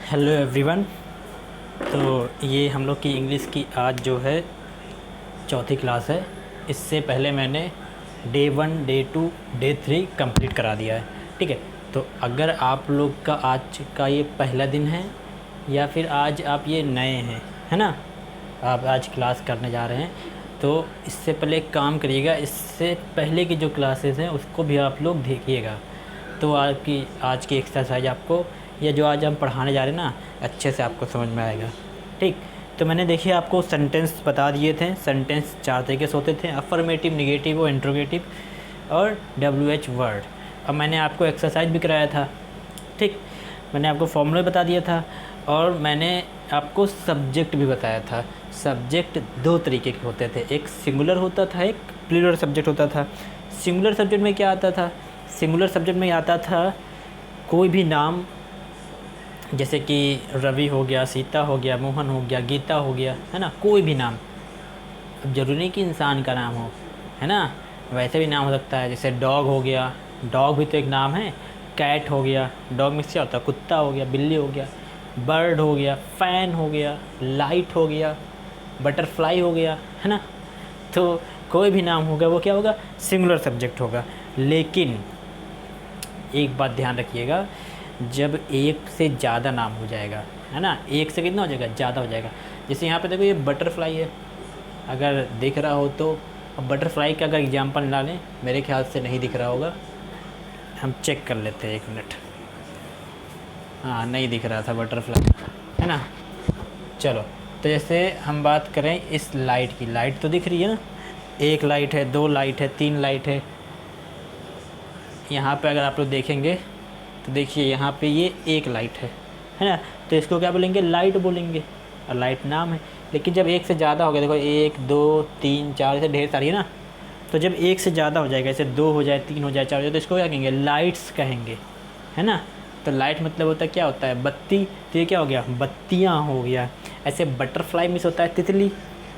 Hello everyone. तो ये हम लोग की इंग्लिश की आज जो है चौथी क्लास है। इससे पहले मैंने डे 1 डे 2 डे 3 कंप्लीट करा दिया है। ठीक है, तो अगर आप लोग का आज का ये पहला दिन है या फिर आज आप ये नए हैं, है ना, आप आज क्लास करने जा रहे हैं, तो इससे पहले एक काम करिएगा, इससे पहले की जो क्लासेस हैं उसको भी आप लोग देखिएगा। तो आपकी आज की एक्सरसाइज आपको या जो आज हम पढ़ाने जा रहे हैं ना, अच्छे से आपको समझ में आएगा। ठीक, तो मैंने देखिए आपको सेंटेंस बता दिए थे। सेंटेंस 4 तरीके से होते थे: अफर्मेटिव, निगेटिव और इंट्रोगेटिव और WH वर्ड। अब मैंने आपको एक्सरसाइज भी कराया था। ठीक, मैंने आपको फॉर्मूला बता दिया था और मैंने आपको सब्जेक्ट भी बताया था। सब्जेक्ट 2 तरीके के होते थे, एक सिंगुलर होता था, एक प्लूरल सब्जेक्ट होता था। सिंगुलर सब्जेक्ट में क्या आता था? सिंगुलर सब्जेक्ट में आता था कोई भी नाम, जैसे कि रवि हो गया, सीता हो गया, मोहन हो गया, गीता हो गया, है ना, कोई भी नाम। अब ज़रूरी नहीं कि इंसान का नाम हो, है ना, वैसे भी नाम हो सकता है। जैसे डॉग हो गया, डॉग भी तो एक नाम है। कैट हो गया, डॉग में क्या होता है? कुत्ता हो गया, बिल्ली हो गया। बर्ड हो गया, फ़ैन हो गया, लाइट हो गया, बटरफ्लाई हो गया, है ना। तो कोई भी नाम होगा वो क्या होगा? सिंगुलर सब्जेक्ट होगा। लेकिन एक बात ध्यान रखिएगा, जब एक से ज़्यादा नाम हो जाएगा, है ना, एक से कितना हो जाएगा? ज़्यादा हो जाएगा। जैसे यहाँ पे देखो, ये बटरफ्लाई है, अगर दिख रहा हो तो। अब बटरफ्लाई का अगर एग्जांपल ला लें, मेरे ख्याल से नहीं दिख रहा होगा, हम चेक कर लेते हैं, 1 मिनट। हाँ, नहीं दिख रहा था बटरफ्लाई, है ना। चलो, तो जैसे हम बात करें इस लाइट की, लाइट तो दिख रही है ना, 1 लाइट है, 2 लाइट है, 3 लाइट है। यहाँ पे अगर आप लोग देखेंगे तो देखिए यहाँ पे ये 1 लाइट है ना, तो इसको क्या बोलेंगे? लाइट बोलेंगे, और लाइट नाम है। लेकिन जब 1 से ज़्यादा हो गया, देखो 1 2 3 4 ऐसे ढेर सारी है ना, तो जब 1 से ज़्यादा हो जाएगा, जैसे 2 हो जाए, 3 हो जाए, 4 हो जाए, तो इसको क्या कहेंगे? लाइट्स कहेंगे, है ना। तो लाइट मतलब होता है, क्या होता है? बत्ती। तो ये क्या हो गया? बत्तियाँ हो गया। ऐसे बटरफ्लाई मीन्स होता है तितली,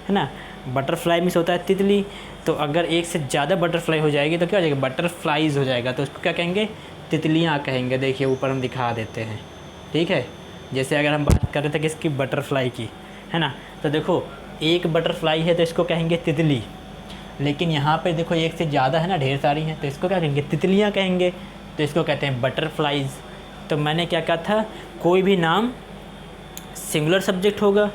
है ना, बटरफ्लाई मीन्स होता है तितली। तो अगर 1 से ज़्यादा बटरफ्लाई हो जाएगी तो क्या हो जाएगा? बटरफ्लाइज हो जाएगा, तो उसको क्या कहेंगे? तितलियाँ कहेंगे। देखिए ऊपर हम दिखा देते हैं, ठीक है। जैसे अगर हम बात कर रहे थे किसकी? बटरफ्लाई की, है ना, तो देखो 1 बटरफ्लाई है तो इसको कहेंगे तितली। लेकिन यहाँ पे देखो 1 से ज़्यादा है ना, ढेर सारी हैं, तो इसको क्या कहेंगे? तितलियाँ कहेंगे, तो इसको कहते हैं बटरफ्लाइज। तो मैंने क्या कहा था? कोई भी नाम सिंगुलर सब्जेक्ट होगा,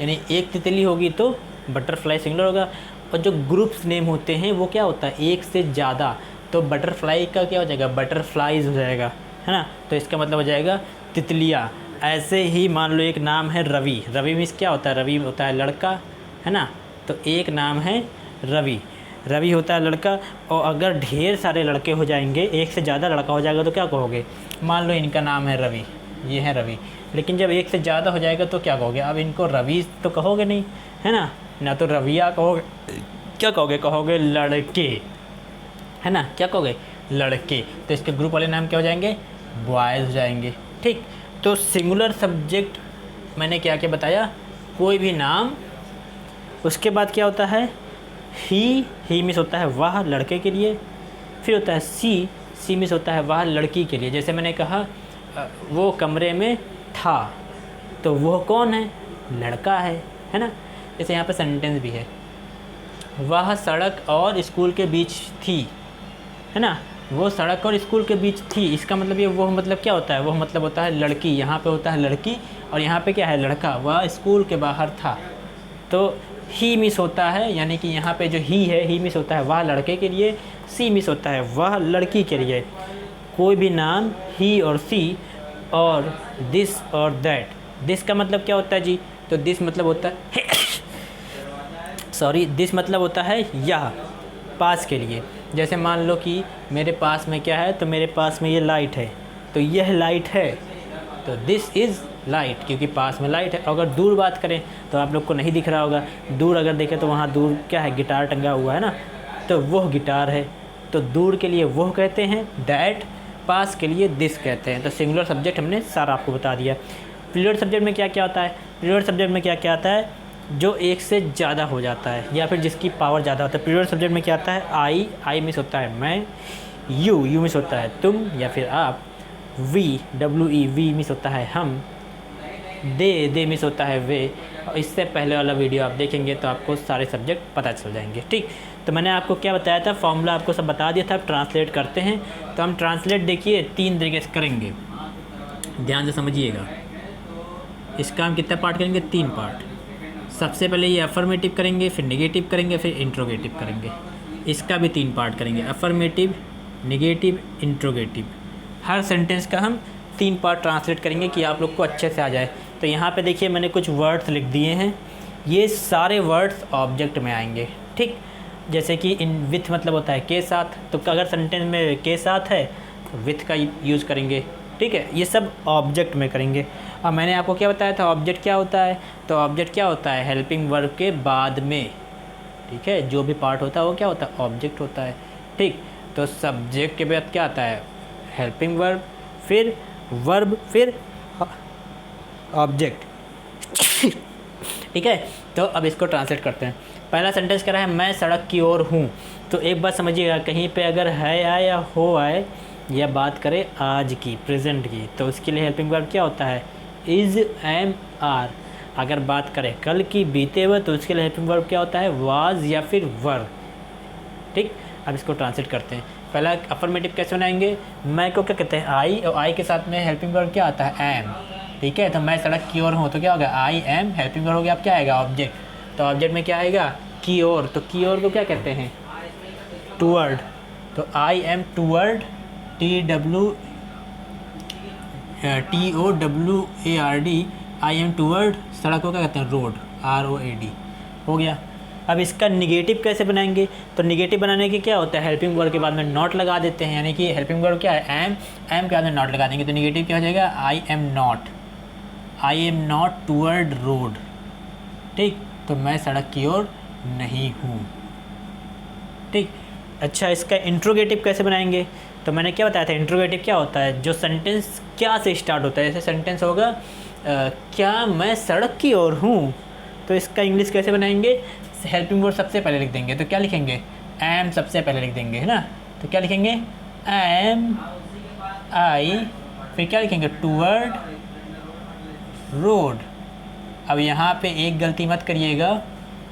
यानी 1 तितली होगी तो बटरफ्लाई सिंगुलर होगा। और जो ग्रुप्स नेम होते हैं वो क्या होता है? 1 से ज़्यादा, तो बटरफ्लाई का क्या हो जाएगा? बटरफ्लाइज हो जाएगा, है ना। तो इसका मतलब हो जाएगा तितलियाँ। ऐसे ही मान लो एक नाम है रवि। रवि मीन्स क्या होता है? रवि होता है लड़का, है ना। तो एक नाम है रवि, रवि होता है लड़का। और अगर ढेर सारे लड़के हो जाएंगे, 1 से ज़्यादा लड़का हो जाएगा, तो क्या कहोगे? मान लो इनका नाम है रवि, ये है रवि, लेकिन जब 1 से ज़्यादा हो जाएगा तो क्या कहोगे? अब इनको रवि तो कहोगे नहीं, है ना, ना तो रविया कहोगे, क्या कहोगे? कहोगे लड़के, है ना। क्या कहोगे? लड़के। तो इसके ग्रुप वाले नाम क्या हो जाएंगे? बॉयज़ हो जाएंगे। ठीक, तो सिंगुलर सब्जेक्ट मैंने क्या क्या बताया? कोई भी नाम, उसके बाद क्या होता है? ही मीन्स होता है वह, लड़के के लिए। फिर होता है सी मीन्स होता है वह, लड़की के लिए। जैसे मैंने कहा वो कमरे में था, तो वो कौन है? लड़का है ना। जैसे यहाँ पे सेंटेंस भी है, वह सड़क और स्कूल के बीच थी, है ना, वो सड़क और स्कूल के बीच थी। इसका मतलब ये वो मतलब क्या होता है? वो मतलब होता है लड़की। यहाँ पे होता है लड़की और यहाँ पे क्या है? लड़का। वह स्कूल के बाहर था, तो ही मिस होता है, यानी कि यहाँ पे जो ही है, ही मिस होता है वह लड़के के लिए, सी मिस होता है वह लड़की के लिए। कोई भी नाम ही और सी और दिस और दैट। दिस का मतलब क्या होता है जी? तो दिस मतलब होता है सॉरी, दिस मतलब होता है यह, पास के लिए। जैसे मान लो कि मेरे पास में क्या है, तो मेरे पास में ये लाइट है, तो यह लाइट है, तो दिस इज़ लाइट, क्योंकि पास में लाइट है। अगर दूर बात करें तो आप लोग को नहीं दिख रहा होगा, दूर अगर देखें तो वहाँ दूर क्या है? गिटार टंगा हुआ है ना, तो वह गिटार है। तो दूर के लिए वह कहते हैं दैट, पास के लिए दिस कहते हैं। तो सिंगुलर सब्जेक्ट हमने सारा आपको बता दिया। प्लूरल सब्जेक्ट में क्या क्या आता है? प्लूरल सब्जेक्ट में क्या क्या आता है? जो 1 से ज़्यादा हो जाता है या फिर जिसकी पावर ज़्यादा होता है। प्लूरल सब्जेक्ट में क्या आता है? आई मिस होता है मैं, यू मिस होता है तुम या फिर आप, वी मिस होता है हम, दे मिस होता है वे। और इससे पहले वाला वीडियो आप देखेंगे तो आपको सारे सब्जेक्ट पता चल जाएंगे। ठीक, तो मैंने आपको क्या बताया था, फॉर्मूला आपको सब बता दिया था। अब ट्रांसलेट करते हैं। तो हम ट्रांसलेट देखिए 3 तरीके से करेंगे, ध्यान से समझिएगा। इसका हम कितना पार्ट करेंगे, 3 पार्ट। सबसे पहले ये अफर्मेटिव करेंगे, फिर नेगेटिव करेंगे, फिर इंट्रोगेटिव करेंगे। इसका भी 3 पार्ट करेंगे, अफर्मेटिव, नेगेटिव, इंट्रोगेटिव। हर सेंटेंस का हम 3 पार्ट ट्रांसलेट करेंगे कि आप लोग को अच्छे से आ जाए। तो यहाँ पे देखिए मैंने कुछ वर्ड्स लिख दिए हैं, ये सारे वर्ड्स ऑब्जेक्ट में आएंगे। ठीक, जैसे कि इन विथ मतलब होता है के साथ, तो अगर सेंटेंस में के साथ है तो विथ का यूज़ करेंगे। ठीक है, ये सब ऑब्जेक्ट में करेंगे। और मैंने आपको क्या बताया था, ऑब्जेक्ट क्या होता है, तो ऑब्जेक्ट क्या होता है, हेल्पिंग वर्ब के बाद में। ठीक है, जो भी पार्ट होता है वो क्या होता है, ऑब्जेक्ट होता है। ठीक, तो सब्जेक्ट के बाद क्या आता है, हेल्पिंग वर्ब, फिर वर्ब, फिर ऑब्जेक्ट। ठीक है, तो अब इसको ट्रांसलेट करते हैं। पहला सेंटेंस कह रहा है मैं सड़क की ओर हूँ। तो एक बात समझिएगा, कहीं पे अगर है आए या हो आए या बात करें आज की, प्रेजेंट की, तो उसके लिए हेल्पिंग वर्ब क्या होता है, इज़, एम, आर। अगर बात करें कल की, बीते हुए, तो उसके लिए हेल्पिंग वर्ब क्या होता है, वाज या फिर वर। ठीक, अब इसको ट्रांसलेट करते हैं। पहला अफर्मेटिव कैसे बनाएंगे, मैं को क्या कहते हैं, आई, और आई के साथ में हेल्पिंग वर्ब क्या आता है, एम। ठीक है, तो मैं सड़क की ओर हूँ तो क्या होगा, आई एम, हेल्पिंग वर्ब हो गया, अब क्या आएगा, ऑब्जेक्ट। तो ऑब्जेक्ट में क्या आएगा, की ओर। तो की ओर को क्या कहते हैं, टूवर्ड। तो I am toward, TOWARD, I am toward, सड़क को क्या कहते हैं, रोड, ROAD। हो गया। अब इसका निगेटिव कैसे बनाएंगे, तो निगेटिव बनाने के क्या होता है, हेल्पिंग वर्ब के बाद में नॉट लगा देते हैं, यानी कि हेल्पिंग वर्ब क्या है, एम, एम के बाद में नॉट लगा देंगे। तो निगेटिव क्या हो जाएगा, I am not toward road. ठीक, तो मैं सड़क की ओर नहीं हूँ। ठीक, अच्छा इसका इंट्रोगेटिव कैसे बनाएंगे, तो मैंने क्या बताया था, इंट्रोगेटिव क्या होता है, जो सेंटेंस क्या से स्टार्ट होता है। जैसे सेंटेंस होगा क्या मैं सड़क की ओर हूँ, तो इसका इंग्लिश कैसे बनाएंगे, हेल्पिंग वर्ब सबसे पहले लिख देंगे। तो क्या लिखेंगे, एम सबसे पहले लिख देंगे, है ना। तो क्या लिखेंगे, एम आई, फिर क्या लिखेंगे, टूवर्ड रोड। अब यहाँ पे एक गलती मत करिएगा,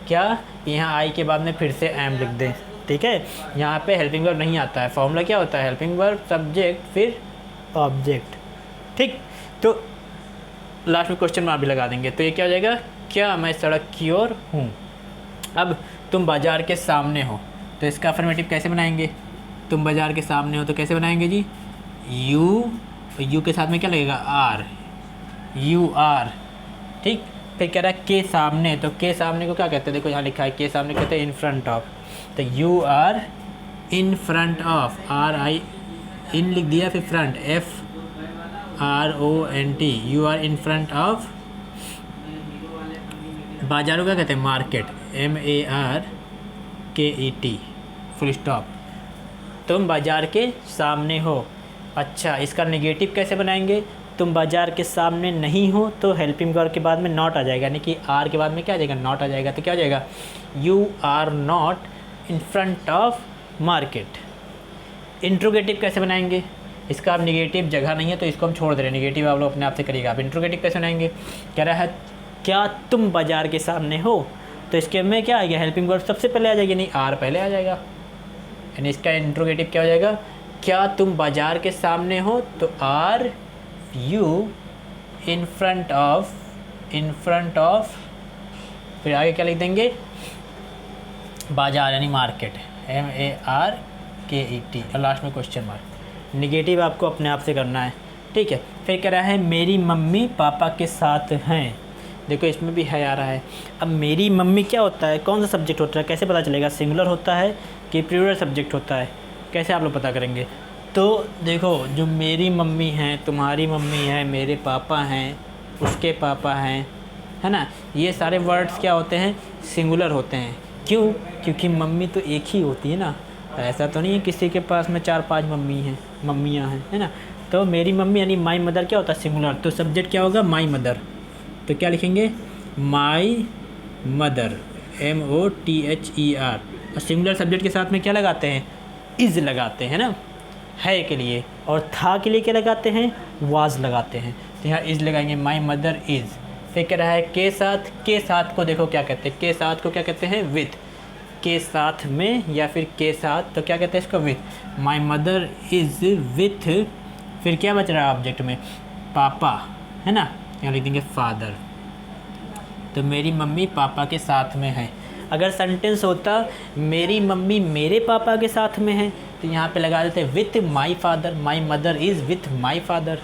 क्या, यहाँ आई के बाद में फिर से एम लिख दें। ठीक है, यहाँ पे हेल्पिंग वर्ब नहीं आता है। फॉर्मूला क्या होता है, हेल्पिंग वर्ब, सब्जेक्ट, फिर ऑब्जेक्ट। ठीक, तो लास्ट में क्वेश्चन मार्क भी लगा देंगे। तो ये क्या हो जाएगा, क्या मैं सड़क की ओर हूँ। अब तुम बाज़ार के सामने हो, तो इसका अफर्मेटिव कैसे बनाएंगे, तुम बाज़ार के सामने हो तो कैसे बनाएंगे जी, यू के साथ में क्या लगेगा, आर, यू आर। ठीक, फिर कह रहा है के सामने, तो के सामने को क्या कहते हैं, देखो यहाँ लिखा है के सामने कहते हैं इन फ्रंट ऑफ। तो you are in front of, RI in लिख दिया, फिर front FRONT, you are in front of. बाजारों क्या कहते हैं, मार्केट, MARKET, फुल स्टॉप। तुम बाज़ार के सामने हो। अच्छा, इसका नेगेटिव कैसे बनाएंगे, तुम बाज़ार के सामने नहीं हो, तो हेल्पिंग वर्ब के बाद में नॉट आ जाएगा, यानी कि आर के बाद में क्या आ जाएगा, नॉट आ जाएगा। तो क्या हो जाएगा, you are not in front of market. Interrogative कैसे बनाएंगे, इसका अब नेगेटिव जगह नहीं है तो इसको हम छोड़ दे रहे हैं, नेगेटिव आप लोग अपने आप से करिएगा। आप इंट्रोगेटिव कैसे बनाएंगे, कह रहा है क्या तुम बाज़ार के सामने हो, तो इसके में क्या आ गया, हेल्पिंग वर्ब सबसे पहले आ जाएगी, नहीं आर पहले आ जाएगा। यानी इसका इंट्रोगेटिव क्या हो जाएगा, क्या तुम बाज़ार के सामने हो, तो are you in front of, फिर आगे क्या लिख देंगे, बाज़ार यानी मार्केट, MARKET, और लास्ट में क्वेश्चन मार्क। नेगेटिव आपको अपने आप से करना है। ठीक है, फिर कह रहा है मेरी मम्मी पापा के साथ हैं। देखो इसमें भी है आ रहा है। अब मेरी मम्मी क्या होता है, कौन सा सब्जेक्ट होता है, कैसे पता चलेगा, सिंगुलर होता है कि प्लूरल सब्जेक्ट होता है, कैसे आप लोग पता करेंगे। तो देखो जो मेरी मम्मी हैं, तुम्हारी मम्मी है, मेरे पापा हैं, उसके पापा हैं, है ना, ये सारे वर्ड्स क्या होते हैं, सिंगुलर होते हैं। क्यों, क्योंकि मम्मी तो एक ही होती है ना, ऐसा तो नहीं है किसी के पास में 4-5 मम्मियाँ हैं, है ना। तो मेरी मम्मी यानी माई मदर क्या होता है, सिंगुलर। तो सब्जेक्ट क्या होगा, माई मदर। तो क्या लिखेंगे, माई मदर, MOTHER। और सिंगुलर सब्जेक्ट के साथ में क्या लगाते हैं, इज़ लगाते हैं ना। है के लिए, और था के लिए क्या लगाते हैं, वाज लगाते हैं। तो यहाँ इज़ लगाएंगे, माई मदर इज़। फिर कह रहा है के साथ को देखो क्या कहते हैं, के साथ को क्या कहते हैं, विथ। के साथ में या फिर के साथ तो क्या कहते हैं इसको, with. My mother is with, फिर क्या बच रहा है ऑब्जेक्ट में, पापा, है ना, यहाँ लिख देंगे फादर। तो मेरी मम्मी पापा के साथ में है। अगर सेंटेंस होता मेरी मम्मी मेरे पापा के साथ में है, तो यहाँ पे लगा देते with my father, my mother is with my father.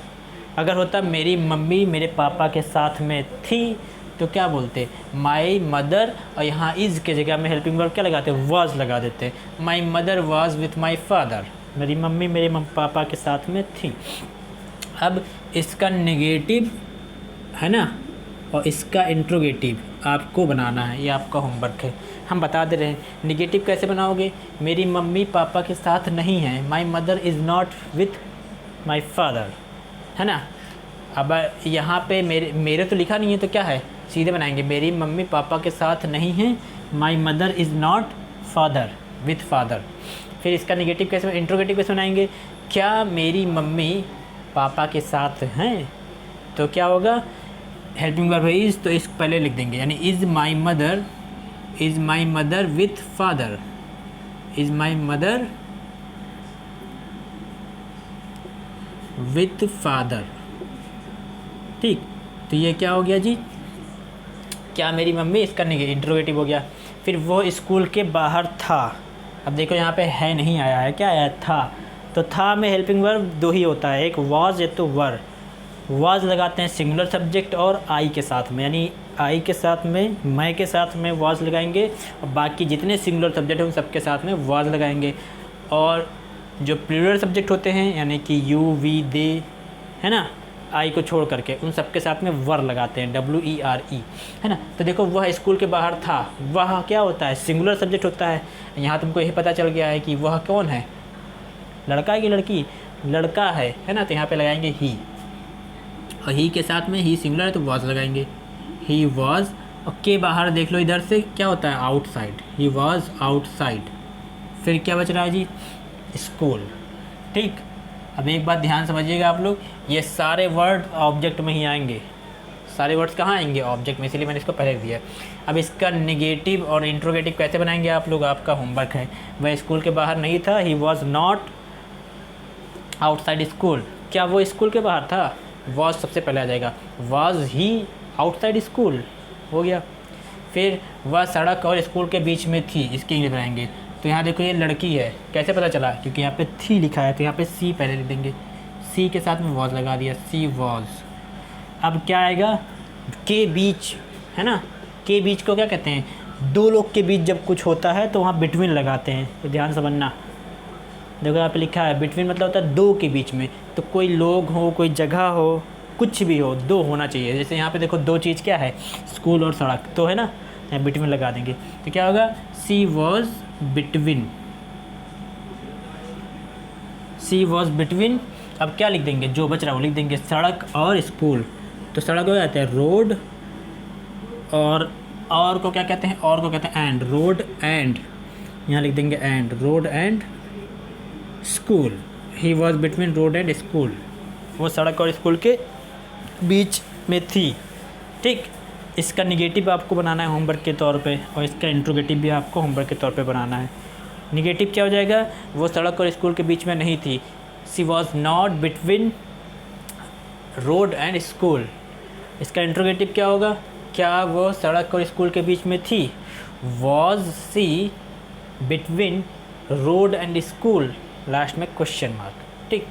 अगर होता मेरी मम्मी मेरे पापा के साथ में थी, तो क्या बोलते, माई मदर, और यहाँ इज़ के जगह में हेल्पिंग वर्ब क्या लगाते, वाज लगा देते, my mother was with my father, मेरी मम्मी मेरे पापा के साथ में थी। अब इसका नेगेटिव है ना, और इसका इंट्रोगेटिव आपको बनाना है, ये आपका होमवर्क है। हम बता दे रहे हैं नेगेटिव कैसे बनाओगे, मेरी मम्मी पापा के साथ नहीं है, my mother is not with my father, है ना। अब यहाँ पे मेरे तो लिखा नहीं है, तो क्या है, सीधे बनाएंगे, मेरी मम्मी पापा के साथ नहीं है, my mother is not father with father. फिर इसका नेगेटिव कैसे, इंट्रोगेटिव कैसे बनाएंगे, क्या मेरी मम्मी पापा के साथ हैं, तो क्या होगा, हेल्पिंग वर्ब है इज़, तो इस पहले लिख देंगे, यानी is my mother with father, is my mother with father. ठीक, तो ये क्या हो गया जी, क्या मेरी मम्मी, इसका इंट्रोगेटिव हो गया। फिर वो स्कूल के बाहर था। अब देखो यहाँ पे है नहीं आया है, क्या आया, था। तो था में हेल्पिंग वर्ब दो ही होता है, एक वाज या तो वर। वाज लगाते हैं सिंगुलर सब्जेक्ट और आई के साथ में, यानी आई के साथ में, मैं के साथ में वाज लगाएंगे, और बाकी जितने सिंगुलर सब्जेक्ट हैं उन सबके साथ में वाज लगाएंगे। और जो प्लूरल सब्जेक्ट होते हैं, यानी कि यू वी दे, है ना, आई को छोड़ करके उन सबके साथ में वर लगाते हैं, WERE, है ना। तो देखो वह स्कूल के बाहर था, वह क्या होता है, सिंगुलर सब्जेक्ट होता है। यहाँ तुमको यही पता चल गया है कि वह कौन है, लड़का की लड़की, लड़का है ना। तो यहाँ पे लगाएंगे ही, और ही के साथ में ही सिंगुलर है तो वॉज लगाएंगे, ही वॉज। और के बाहर देख लो इधर से क्या होता है, आउटसाइड, ही वॉज आउटसाइड। फिर क्या बच रहा है जी, स्कूल। ठीक, अब एक बात ध्यान समझिएगा आप लोग, ये सारे वर्ड ऑब्जेक्ट में ही आएंगे, सारे वर्ड्स कहाँ आएंगे, ऑब्जेक्ट में, इसलिए मैंने इसको पहले दिया। अब इसका नेगेटिव और इंट्रोगेटिव कैसे बनाएंगे आप लोग, आपका होमवर्क है। वह स्कूल के बाहर नहीं था, he was not outside school. क्या वो स्कूल के बाहर था, वॉज सबसे पहले आ जाएगा, वॉज ही आउटसाइड स्कूल, हो गया। फिर वह सड़क और स्कूल के बीच में थी, इसकी इंग्लिश बनाएंगे। तो यहाँ देखो ये लड़की है, कैसे पता चला, क्योंकि यहाँ पे थी लिखा है, तो यहाँ पे सी पहले लिख देंगे, सी के साथ में वॉज लगा दिया, सी वॉज। अब क्या आएगा, के बीच, है ना, के बीच को क्या कहते हैं, दो लोग के बीच जब कुछ होता है तो वहाँ बिटवीन लगाते हैं, तो ध्यान समझना। देखो यहाँ पे लिखा है बिटवीन मतलब होता है दो के बीच में, तो कोई लोग हो, कोई जगह हो, कुछ भी हो, दो होना चाहिए। जैसे यहाँ पे देखो दो चीज़ क्या है, स्कूल और सड़क, तो है ना, यहाँ बिटवीन लगा देंगे, तो क्या होगा, she was between, she was between. अब क्या लिख देंगे, जो बच रहा है वो लिख देंगे, सड़क और स्कूल। तो सड़क हो जाता है रोड, और को क्या कहते हैं, और को कहते हैं एंड, रोड एंड, यहाँ लिख देंगे and, road and school. He was between road and school, वो सड़क और स्कूल के बीच में थी। ठीक, इसका निगेटिव आपको बनाना है होमवर्क के तौर पे, और इसका इंट्रोगेटिव भी आपको होमवर्क के तौर पे बनाना है। निगेटिव क्या हो जाएगा, वो सड़क और स्कूल के बीच में नहीं थी, she was not between road and school. इसका इंट्रोगेटिव क्या होगा, क्या वो सड़क और स्कूल के बीच में थी, was she between road and school, last में क्वेश्चन मार्क। ठीक,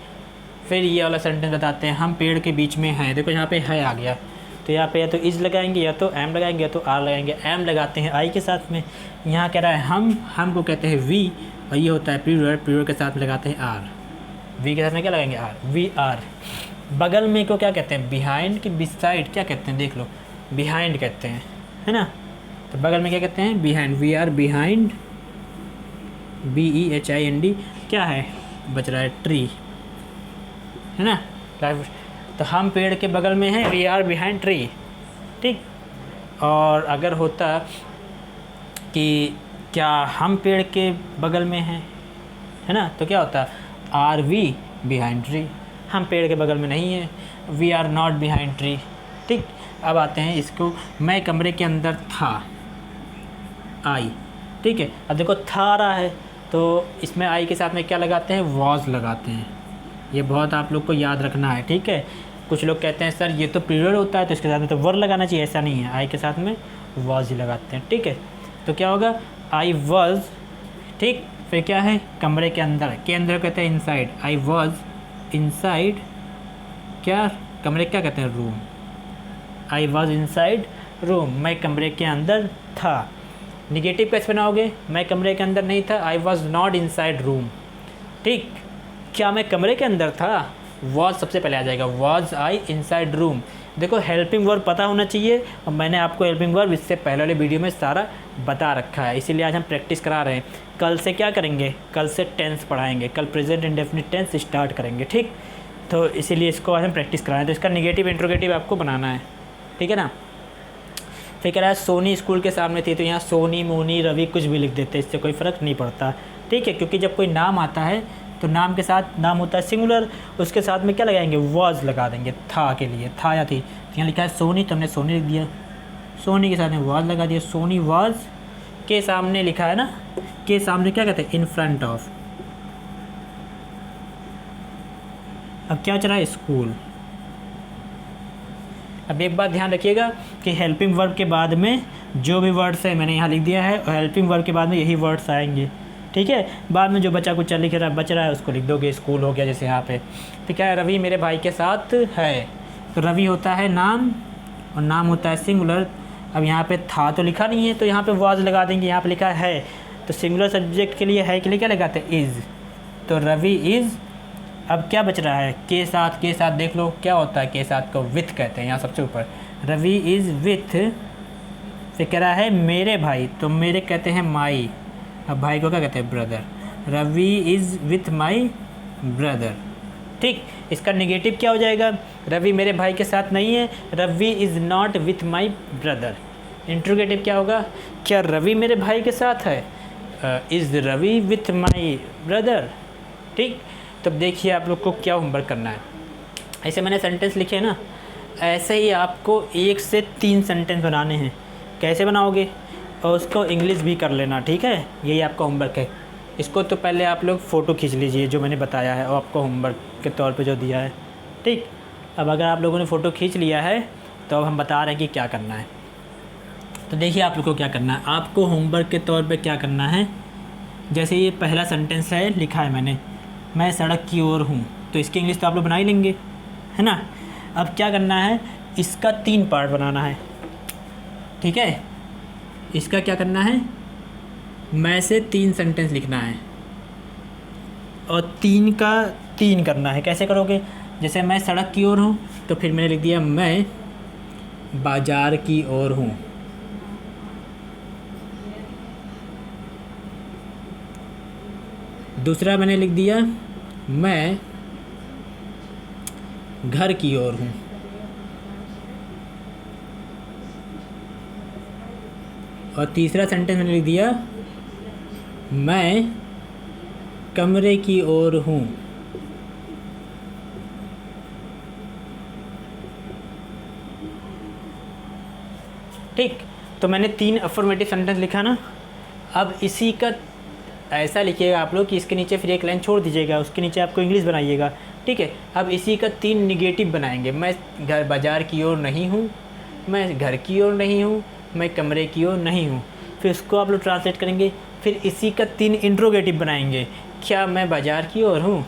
फिर ये वाला सेंटेंस बताते हैं, हम पेड़ के बीच में हैं। देखो यहाँ पे है आ गया, तो यहाँ पे या तो इज़ लगाएंगे, या तो एम लगाएंगे, या तो आर लगाएंगे। एम लगाते हैं आई के साथ में, यहाँ कह रहा है हम को कहते हैं वी, और ये होता है प्लूरल, प्लूरल के साथ में लगाते हैं आर, वी के साथ में क्या लगाएंगे, आर, वी आर। बगल में को क्या कहते हैं, बिहाइंड की बिसाइड क्या कहते हैं, देख लो, बिहाइंड कहते हैं, है ना। तो बगल में क्या कहते हैं, behind, we are behind, BEHIND। क्या है, बच रहा है ट्री, है ना। तो हम पेड़ के बगल में हैं, वी आर बिहाइंड ट्री। ठीक, और अगर होता कि क्या हम पेड़ के बगल में हैं, है ना, तो क्या होता, आर वी बिहाइंड ट्री, हम पेड़ के बगल में नहीं हैं, we are not behind tree. ठीक, अब आते हैं इसको, मैं कमरे के अंदर था, आई। ठीक है, अब देखो था आ रहा है तो इसमें आई के साथ में क्या लगाते हैं, वॉज लगाते हैं। ये बहुत आप लोग को याद रखना है। ठीक है, कुछ लोग कहते हैं सर ये तो पीरियड होता है तो इसके साथ में तो वर लगाना चाहिए, ऐसा नहीं है, आई के साथ में वॉज ही लगाते हैं। ठीक है, तो क्या होगा, आई वॉज। ठीक, फिर क्या है, कमरे के अंदर कहते हैं इनसाइड, आई वॉज इनसाइड, क्या कमरे क्या कहते हैं, room, I was inside room, मैं कमरे के अंदर था। निगेटिव कैसे बनाओगे, मैं कमरे के अंदर नहीं था, I was not inside room. ठीक, क्या मैं कमरे के अंदर था, वॉज सबसे पहले आ जाएगा, वॉज आई इनसाइड रूम। देखो हेल्पिंग वर्ब पता होना चाहिए, और मैंने आपको हेल्पिंग वर्ब इससे पहले वाले वीडियो में सारा बता रखा है, इसीलिए आज हम प्रैक्टिस करा रहे हैं। कल से क्या करेंगे, कल से टेंस पढ़ाएंगे, कल प्रेजेंट इंडेफिनिट टेंस स्टार्ट करेंगे। ठीक, तो इसीलिए इसको आज हम प्रैक्टिस कराएं। तो इसका निगेटिव इंट्रोगेटिव आपको बनाना है, ठीक है ना। फिर कह रहा है सोनी स्कूल के सामने थी, तो यहाँ सोनी, मोनी, रवि कुछ भी लिख देते, इससे कोई फ़र्क नहीं पड़ता। ठीक है, क्योंकि जब कोई नाम आता है तो नाम के साथ, नाम होता है सिंगुलर, उसके साथ में क्या लगाएंगे, वॉज लगा देंगे, था के लिए, था या थी। तो यहाँ लिखा है सोनी, तो हमने सोनी लिख दिया, सोनी के साथ में वॉज लगा दिया, सोनी वॉज के सामने लिखा है ना, के सामने क्या कहते हैं, इन फ्रंट ऑफ। अब क्या चला है, स्कूल। अब एक बात ध्यान रखिएगा कि हेल्पिंग वर्ब के बाद में जो भी वर्ड्स है मैंने यहाँ लिख दिया है, और हेल्पिंग वर्ब के बाद में यही वर्ड्स आएंगे। ठीक है, बाद में जो बचा कुछ लिख रहा बच रहा है उसको लिख दोगे, स्कूल हो गया जैसे यहाँ पे। तो क्या है, रवि मेरे भाई के साथ है, तो रवि होता है नाम और नाम होता है सिंगुलर। अब यहाँ पे था तो लिखा नहीं है तो यहाँ पे वाज लगा देंगे, यहाँ पे लिखा है तो सिंगुलर सब्जेक्ट के लिए है के लिए क्या लगाते हैं, इज़, तो रवि इज़। अब क्या बच रहा है, के साथ, के साथ देख लो क्या होता है, के साथ को विथ कहते हैं यहाँ सबसे ऊपर, रवि इज़ विथ। फिर कह रहा है मेरे भाई, तो मेरे कहते हैं माई, अब भाई को क्या कहते हैं, brother, Ravi is with my brother. ठीक, इसका नेगेटिव क्या हो जाएगा, रवि मेरे भाई के साथ नहीं है, Ravi is not with my brother. Interrogative क्या होगा, क्या रवि मेरे भाई के साथ है, is Ravi with my brother. ठीक, तब देखिए आप लोग को क्या होमवर्क करना है। ऐसे मैंने सेंटेंस लिखे हैं ना, ऐसे ही आपको 1 से 3 सेंटेंस बनाने हैं। कैसे बनाओगे, और उसको इंग्लिश भी कर लेना, ठीक है, यही आपका होमवर्क है। इसको तो पहले आप लोग फ़ोटो खींच लीजिए जो मैंने बताया है और आपको होमवर्क के तौर पे जो दिया है। ठीक, अब अगर आप लोगों ने फ़ोटो खींच लिया है तो अब हम बता रहे हैं कि क्या करना है। तो देखिए आप लोग को क्या करना है, आपको होमवर्क के तौर पे क्या करना है। जैसे ये पहला सेंटेंस है, लिखा है मैंने, मैं सड़क की ओर हूँ, तो इसकी इंग्लिश तो आप लोग बना ही लेंगे, है ना। अब क्या करना है, इसका 3 पार्ट बनाना है, ठीक है। इसका क्या करना है, मैं से 3 सेंटेंस लिखना है और 3 का 3 करना है। कैसे करोगे, जैसे मैं सड़क की ओर हूँ तो फिर मैंने लिख दिया मैं बाज़ार की ओर हूँ। दूसरा मैंने लिख दिया मैं घर की ओर हूँ। और तीसरा सेंटेंस मैंने लिख दिया मैं कमरे की ओर हूँ। ठीक, तो मैंने 3 अफर्मेटिव सेंटेंस लिखा ना। अब इसी का ऐसा लिखिएगा आप लोग कि इसके नीचे फिर एक लाइन छोड़ दीजिएगा, उसके नीचे आपको इंग्लिश बनाइएगा, ठीक है। अब इसी का 3 निगेटिव बनाएंगे, मैं घर बाज़ार की ओर नहीं हूँ, मैं घर की ओर नहीं हूँ, मैं कमरे की ओर नहीं हूँ। फिर उसको आप लोग ट्रांसलेट करेंगे, फिर इसी का 3 इंट्रोगेटिव बनाएंगे, क्या मैं बाज़ार की ओर हूँ,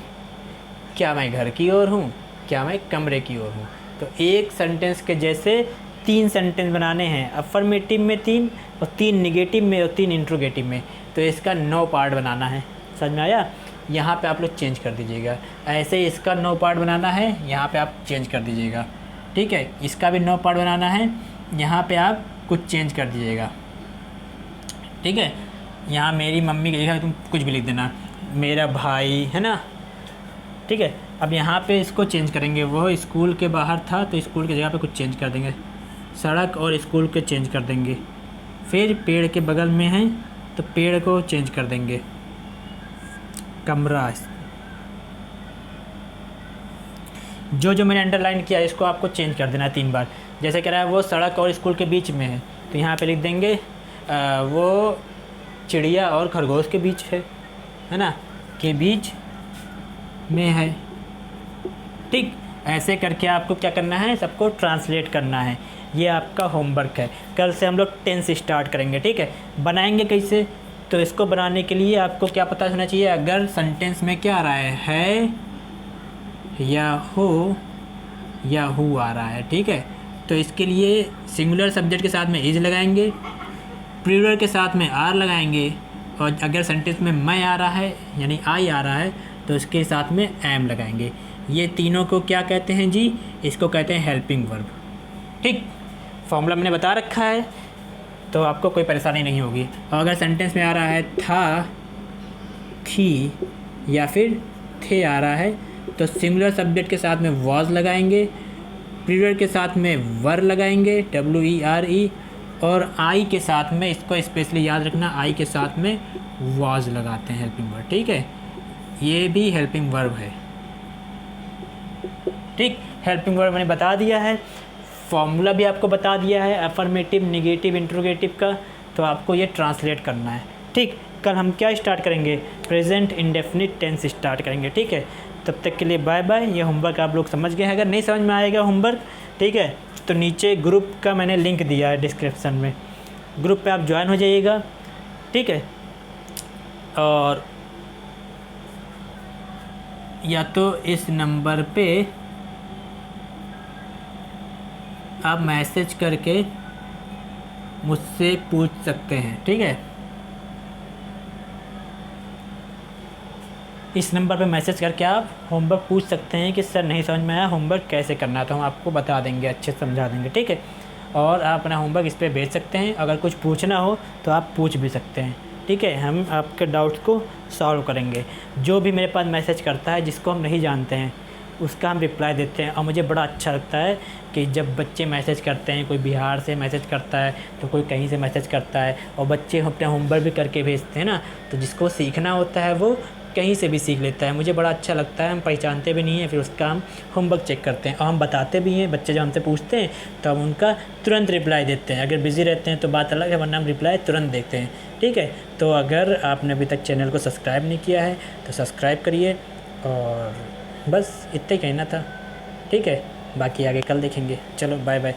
क्या मैं घर की ओर हूँ, क्या मैं कमरे की ओर हूँ। तो एक सेंटेंस के जैसे 3 सेंटेंस बनाने हैं, अफर्मेटिव में 3 और 3 निगेटिव में और 3 इंट्रोगेटिव में। तो इसका 9 पार्ट बनाना है, समझ में आया। यहाँ पे आप लोग चेंज कर दीजिएगा, ऐसे ही इसका 9 पार्ट बनाना है, यहाँ पे आप चेंज कर दीजिएगा, ठीक है। इसका भी 9 पार्ट बनाना है, यहाँ पे आप कुछ चेंज कर दीजिएगा, ठीक है। यहाँ मेरी मम्मी का लिखा, तुम कुछ भी लिख देना, मेरा भाई, है ना, ठीक है। अब यहाँ पे इसको चेंज करेंगे, वो स्कूल के बाहर था तो स्कूल की जगह पे कुछ चेंज कर देंगे, सड़क और स्कूल के चेंज कर देंगे। फिर पेड़ के बगल में है तो पेड़ को चेंज कर देंगे, कमरा, जो जो मैंने अंडरलाइन किया है इसको आपको चेंज कर देना है 3 बार। जैसे कह रहा है वो सड़क और स्कूल के बीच में है, तो यहाँ पे लिख देंगे वो चिड़िया और खरगोश के बीच है ना, के बीच में है। ठीक, ऐसे करके आपको क्या करना है, सबको ट्रांसलेट करना है। ये आपका होमवर्क है। कल से हम लोग टेंस स्टार्ट करेंगे। ठीक है, बनाएंगे कैसे, तो इसको बनाने के लिए आपको क्या पता होना चाहिए, अगर सेंटेंस में क्या आ रहा है या हो या हु आ रहा है। ठीक है, तो इसके लिए सिंगुलर सब्जेक्ट के साथ में इज लगाएंगे, प्लूरल के साथ में आर लगाएंगे, और अगर सेंटेंस में मैं आ रहा है यानी आई आ रहा है तो इसके साथ में एम लगाएंगे। ये तीनों को क्या कहते हैं जी, इसको कहते हैं हेल्पिंग वर्ब। ठीक, फॉर्मूला मैंने बता रखा है तो आपको कोई परेशानी नहीं होगी। और अगर सेंटेंस में आ रहा है था, थी या फिर थे आ रहा है तो सिंगुलर सब्जेक्ट के साथ में वॉज लगाएंगे, प्लूरल के साथ में वर लगाएंगे WERE, और आई के साथ में, इसको स्पेशली याद रखना, आई के साथ में वॉज लगाते हैं हेल्पिंग वर्ब। ठीक है, ये भी हेल्पिंग वर्ब है। ठीक, हेल्पिंग वर्ब मैंने बता दिया है, फॉर्मूला भी आपको बता दिया है अफर्मेटिव, नेगेटिव, इंट्रोगेटिव का, तो आपको ये ट्रांसलेट करना है। ठीक, कल हम क्या स्टार्ट करेंगे, प्रेजेंट इंडेफिनिट टेंस स्टार्ट करेंगे। ठीक है, तब तक के लिए बाय बाय। ये होमवर्क आप लोग समझ गए हैं। अगर नहीं समझ में आएगा होमवर्क, ठीक है, तो नीचे ग्रुप का मैंने लिंक दिया है डिस्क्रिप्शन में, ग्रुप पे आप ज्वाइन हो जाइएगा। ठीक है, और या तो इस नंबर पे आप मैसेज करके मुझसे पूछ सकते हैं। ठीक है, इस नंबर पे मैसेज करके आप होमवर्क पूछ सकते हैं कि सर नहीं समझ में आया, होमवर्क कैसे करना है, तो हम आपको बता देंगे, अच्छे से समझा देंगे। ठीक है, और आप अपना होमवर्क इस पर भेज सकते हैं। अगर कुछ पूछना हो तो आप पूछ भी सकते हैं। ठीक है, हम आपके डाउट्स को सॉल्व करेंगे। जो भी मेरे पास मैसेज करता है जिसको हम नहीं जानते हैं उसका हम रिप्लाई देते हैं। और मुझे बड़ा अच्छा लगता है कि जब बच्चे मैसेज करते हैं, कोई बिहार से मैसेज करता है तो कोई कहीं से मैसेज करता है, और बच्चे अपने होमवर्क भी करके भेजते हैं ना, तो जिसको सीखना होता है वो कहीं से भी सीख लेता है। मुझे बड़ा अच्छा लगता है। हम पहचानते भी नहीं हैं, फिर उसका हम होमवर्क चेक करते हैं और हम बताते भी हैं। बच्चे जब हमसे पूछते हैं तो हम उनका तुरंत रिप्लाई देते हैं। अगर बिज़ी रहते हैं तो बात अलग है, वरना हम रिप्लाई तुरंत देते हैं। ठीक है, तो अगर आपने अभी तक चैनल को सब्सक्राइब नहीं किया है तो सब्सक्राइब करिए, और बस इतना ही कहना था। ठीक है, बाकी आगे कल देखेंगे। चलो बाय बाय।